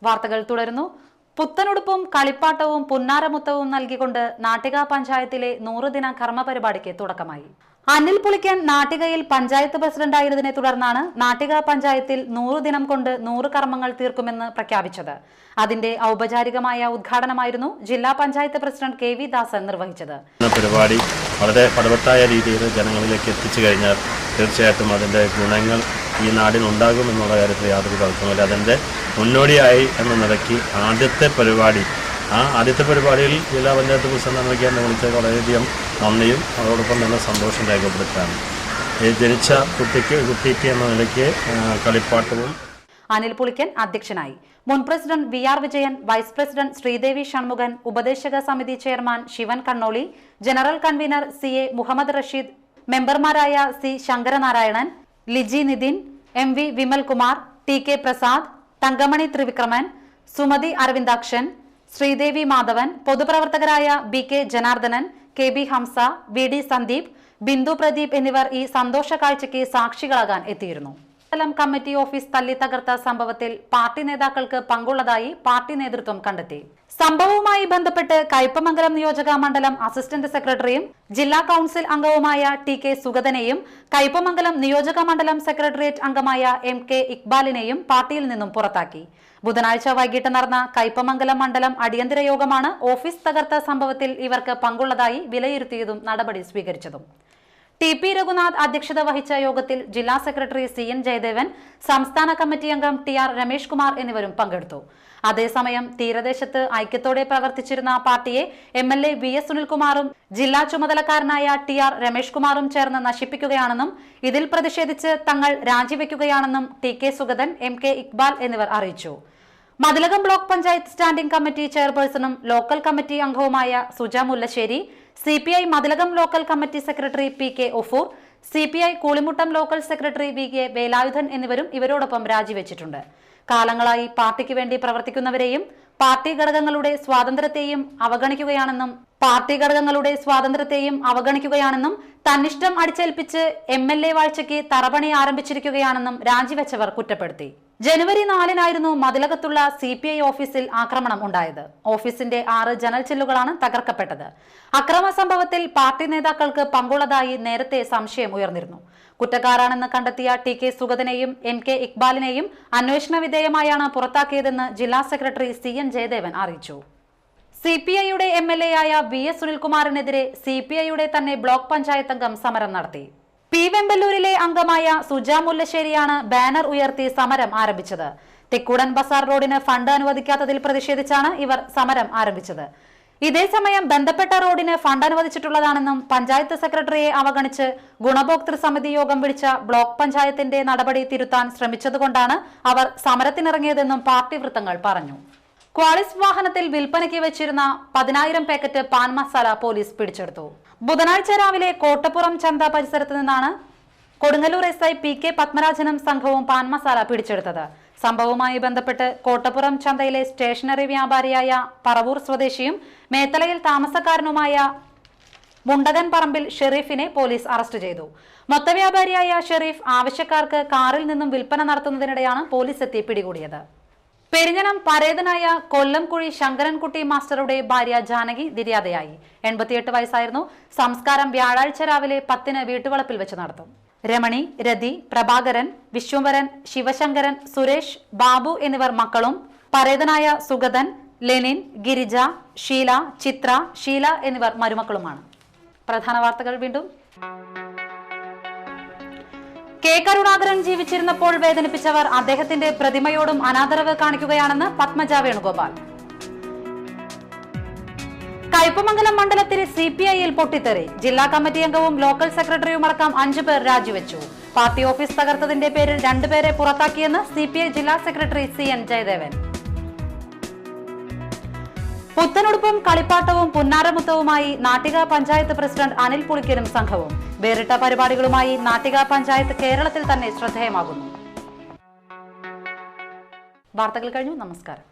വാർത്തകൾ തുടരുന്നു. പുത്തനുടുപ്പും കളിപ്പാട്ടവും പുന്നാരമുത്തവും നൽകിക്കൊണ്ട് നാട്ടിക പഞ്ചായത്തിലെ 100 ദിന കർമ്മ പരിപാടിക്ക് തുടക്കമായി. അനിൽ പുളിക്കൻ നാട്ടികയിൽ പഞ്ചായത്ത് പ്രസിഡന്റായതിനെ തുടർന്നാണ് നാട്ടിക പഞ്ചായത്തിൽ 100 ദിനം കൊണ്ട് 100 കർമ്മങ്ങൾ തീർക്കുമെന്ന് പ്രഖ്യാപിച്ചത്. അതിന്റെ ഔപചാരികമായ ഉദ്ഘാടനമായിരുന്നു ജില്ലാ പഞ്ചായത്ത് പ്രസിഡന്റ് കെ വി ദാസൻ നിർവഹിച്ചത്. പരിപാടി വളരെ ഫലവത്തായ രീതിയിൽ ജനങ്ങളിലേക്ക് എത്തിച്ചു കഴിഞ്ഞാൽ തീർച്ചയായിട്ടും അതിന്റെ ഗുണങ്ങൾ ഈ നാടിനുണ്ടാകും എന്നുള്ള കാര്യത്തിൽ യാതൊരു തർക്കമില്ല. അതിന്റെ മുന്നോടിയായി എന്ന നിലയ്ക്ക് ആദ്യത്തെ പരിപാടിയിൽ ജില്ലാ പഞ്ചായത്ത് പ്രസിഡന്റ് നിർവഹിക്കാൻ വിളിച്ച വളരെയധികം നന്ദിയും അതോടൊപ്പം തന്നെ സന്തോഷം രേഖപ്പെടുത്തുകയാണ്. ജനിച്ച കുട്ടിക്ക് എന്ന നിലയ്ക്ക് കളിപ്പാട്ടവും. അനിൽ പുളിക്കൻ അധ്യക്ഷനായി. മുൻ president V R Vijayan, vice president Sreedevi Shanmukhan, ഉപദേശക സമിതി chairman Sivan Kannoli, general convener C A Muhammad Rasheed, മെമ്പർമാരായ C Sankaranarayanan, Liji Nithin, M V Vimalkumar, T K Prasad, Thankamani Thrivikraman, Sumathi Aravindakshan, Sreedevi Madhavan, പൊതുപ്രവർത്തകരായ B K Janardhanan, K B Hamsa, V D Sandeep, Bindu Pradeep എന്നിവർ ഈ സന്തോഷ കാഴ്ചയ്ക്ക് സാക്ഷികളാകാൻ എത്തിയിരുന്നു. കമ്മിറ്റി ഓഫീസ് തല്ലി തകർത്ത സംഭവത്തിൽ പാർട്ടി നേതാക്കൾക്ക് പങ്കുള്ളതായി പാർട്ടി നേതൃത്വം കണ്ടെത്തി. സംഭവവുമായി ബന്ധപ്പെട്ട് കയ്പമംഗലം നിയോജക മണ്ഡലം അസിസ്റ്റന്റ് സെക്രട്ടറിയും ജില്ലാ കൌൺസിൽ അംഗവുമായ ടി കെ സുഗതനെയും കയ്പമംഗലം നിയോജക മണ്ഡലം സെക്രട്ടേറിയറ്റ് അംഗമായ എം കെ ഇക്ബാലിനെയും പാർട്ടിയിൽ നിന്നും പുറത്താക്കി. ബുധനാഴ്ച വൈകിട്ട് നടന്ന കയ്പമംഗലം മണ്ഡലം അടിയന്തര യോഗമാണ് ഓഫീസ് തകർത്ത സംഭവത്തിൽ ഇവർക്ക് പങ്കുള്ളതായി വിലയിരുത്തിയതും നടപടി സ്വീകരിച്ചതും. ടി പി രഘുനാഥ് അധ്യക്ഷത വഹിച്ച യോഗത്തിൽ ജില്ലാ സെക്രട്ടറി സി എൻ ജയദേവൻ, സംസ്ഥാന കമ്മിറ്റി അംഗം ടി ആർ രമേഷ് കുമാർ എന്നിവരും പങ്കെടുത്തു. അതേസമയം തീരദേശത്ത് ഐക്യത്തോടെ പ്രവർത്തിച്ചിരുന്ന പാർട്ടിയെ MLA വി എസ് സുനിൽകുമാറും ജില്ലാ ചുമതലക്കാരനായ ടി ആർ രമേഷ് കുമാറും ചേർന്ന് നശിപ്പിക്കുകയാണെന്നും ഇതിൽ പ്രതിഷേധിച്ച് തങ്ങൾ രാജിവെക്കുകയാണെന്നും T K Sugathan, M K Iqbal എന്നിവർ അറിയിച്ചു. Mathilakam block panchayat standing committee ചെയർപേഴ്സണും ലോക്കൽ കമ്മിറ്റി അംഗവുമായ Suja Mullassery, CPI Mathilakam local committee secretary P K Ofoor, CPI Koolimuttam local secretary V K Velayudhan എന്നിവരും ഇവരോടൊപ്പം രാജിവെച്ചിട്ടുണ്ട്. കാലങ്ങളായി പാർട്ടിക്ക് വേണ്ടി പ്രവർത്തിക്കുന്നവരെയും പാർട്ടി ഘടകങ്ങളുടെ സ്വാതന്ത്ര്യത്തെയും അവഗണിക്കുകയാണെന്നും തന്നിഷ്ടം അടിച്ചേൽപ്പിച്ച് MLA വാഴ്ചയ്ക്ക് തറപണി ആരംഭിച്ചിരിക്കുകയാണെന്നും രാജിവെച്ചവർ കുറ്റപ്പെടുത്തി. ജനുവരി 4-നായിരുന്നു മതിലകത്തുള്ള CPI ഓഫീസിൽ ആക്രമണം ഉണ്ടായത്. ഓഫീസിന്റെ 6 ജനൽ ചില്ലുകളാണ് തകർക്കപ്പെട്ടത്. അക്രമ സംഭവത്തിൽ പാർട്ടി നേതാക്കൾക്ക് പങ്കുള്ളതായി നേരത്തെ സംശയം ഉയർന്നിരുന്നു. കുറ്റക്കാരാണെന്ന് കണ്ടെത്തിയ ടി കെ സുഗതനെയും എം കെ ഇക്ബാലിനെയും അന്വേഷണ വിധേയമായാണ് പുറത്താക്കിയതെന്ന് ജില്ലാ സെക്രട്ടറി സി എൻ ജയദേവൻ അറിയിച്ചു. CPIയുടെ MLA ആയ വി എസ് സുനിൽകുമാറിനെതിരെ CPIയുടെ തന്നെ ബ്ലോക്ക് പഞ്ചായത്ത് അംഗം സമരം നടത്തി. പി വെമ്പല്ലൂരിലെ അംഗമായ സുജ മുല്ലശ്ശേരിയാണ് ബാനർ ഉയർത്തി സമരം ആരംഭിച്ചത്. തെക്കുടൻ ബസാർ റോഡിന് ഫണ്ട് അനുവദിക്കാത്തതിൽ പ്രതിഷേധിച്ചാണ് ഇവർ സമരം ആരംഭിച്ചത്. ഇതേസമയം ബന്ധപ്പെട്ട റോഡിന് ഫണ്ട് അനുവദിച്ചിട്ടുള്ളതാണെന്നും പഞ്ചായത്ത് സെക്രട്ടറിയെ അവഗണിച്ച് ഗുണഭോക്തൃ സമിതി യോഗം വിളിച്ച ബ്ലോക്ക് പഞ്ചായത്തിന്റെ നടപടി തിരുത്താൻ ശ്രമിച്ചതുകൊണ്ടാണ് അവർ സമരത്തിനിറങ്ങിയതെന്നും പാർട്ടി വൃത്തങ്ങൾ പറഞ്ഞു. ക്വാളിസ് വാഹനത്തിൽ വിൽപ്പനയ്ക്ക് വെച്ചിരുന്ന 10,000 പാക്കറ്റ് പാൻ മസാല പോലീസ് പിടിച്ചെടുത്തു. ബുധനാഴ്ച രാവിലെ കോട്ടപ്പുറം ചന്ത പരിസരത്ത് നിന്നാണ് കൊടുങ്ങല്ലൂർ SI പി കെ പത്മരാജനും സംഘവും പാൻ മസാല പിടിച്ചെടുത്തത്. സംഭവവുമായി ബന്ധപ്പെട്ട് കോട്ടപ്പുറം ചന്തയിലെ സ്റ്റേഷനറി വ്യാപാരിയായ പറവൂർ സ്വദേശിയും മേത്തലയിൽ താമസക്കാരനുമായ മുണ്ടകൻ പറമ്പിൽ ഷെരീഫിനെ പോലീസ് അറസ്റ്റ് ചെയ്തു. മൊത്തവ്യാപാരിയായ ഷെരീഫ് ആവശ്യക്കാർക്ക് കാറിൽ നിന്നും വിൽപ്പന നടത്തുന്നതിനിടെയാണ് പോലീസ് എത്തി പിടികൂടിയത്. പെരിഞ്ഞനം പരേതനായ കൊല്ലംകുഴി ശങ്കരൻകുട്ടി മാസ്റ്ററുടെ ഭാര്യ ജാനകി നിര്യാതയായി. 88 വയസ്സായിരുന്നു. സംസ്കാരം വ്യാഴാഴ്ച രാവിലെ 10-ന് വീട്ടുവളപ്പിൽ വെച്ച് നടത്തും. രമണി, രതി, പ്രഭാകരൻ, വിശ്വംവരൻ, ശിവശങ്കരൻ, സുരേഷ്, ബാബു എന്നിവർ മക്കളും പരേതനായ സുഗതൻ, ലെനിൻ, ഗിരിജ, ഷീല, ചിത്ര, ഷീല എന്നിവർ മരുമക്കളുമാണ്. പ്രധാന വാർത്തകൾ വീണ്ടും. കെ കരുണാകരൻ ജീവിച്ചിരുന്നപ്പോൾ വേദനിപ്പിച്ചവർ അദ്ദേഹത്തിന്റെ പ്രതിമയോടും അനാദരവ് കാണിക്കുകയാണെന്ന് പത്മജ വേണുഗോപാൽ. കയ്പമംഗലം മണ്ഡലത്തിൽ CPIയിൽ പൊട്ടിത്തെറി. ജില്ലാ കമ്മിറ്റി അംഗവും ലോക്കൽ സെക്രട്ടറിയുമടക്കം 5 പേർ രാജിവെച്ചു. പാർട്ടി ഓഫീസ് തകർത്തതിന്റെ പേരിൽ 2 പേരെ പുറത്താക്കിയെന്ന് CPI ജില്ലാ സെക്രട്ടറി സി എൻ ജയദേവൻ. പുത്തനുടുപ്പും കളിപ്പാട്ടവും പുന്നാരമുത്തവുമായി നാട്ടിക പഞ്ചായത്ത് പ്രസിഡന്റ് അനിൽ പുളിക്കനും സംഘവും. വേറിട്ട പരിപാടികളുമായി നാട്ടിക പഞ്ചായത്ത് കേരളത്തിൽ തന്നെ ശ്രദ്ധേയമാകുന്നു. വാർത്തകൾ കഴിഞ്ഞു. നമസ്കാരം.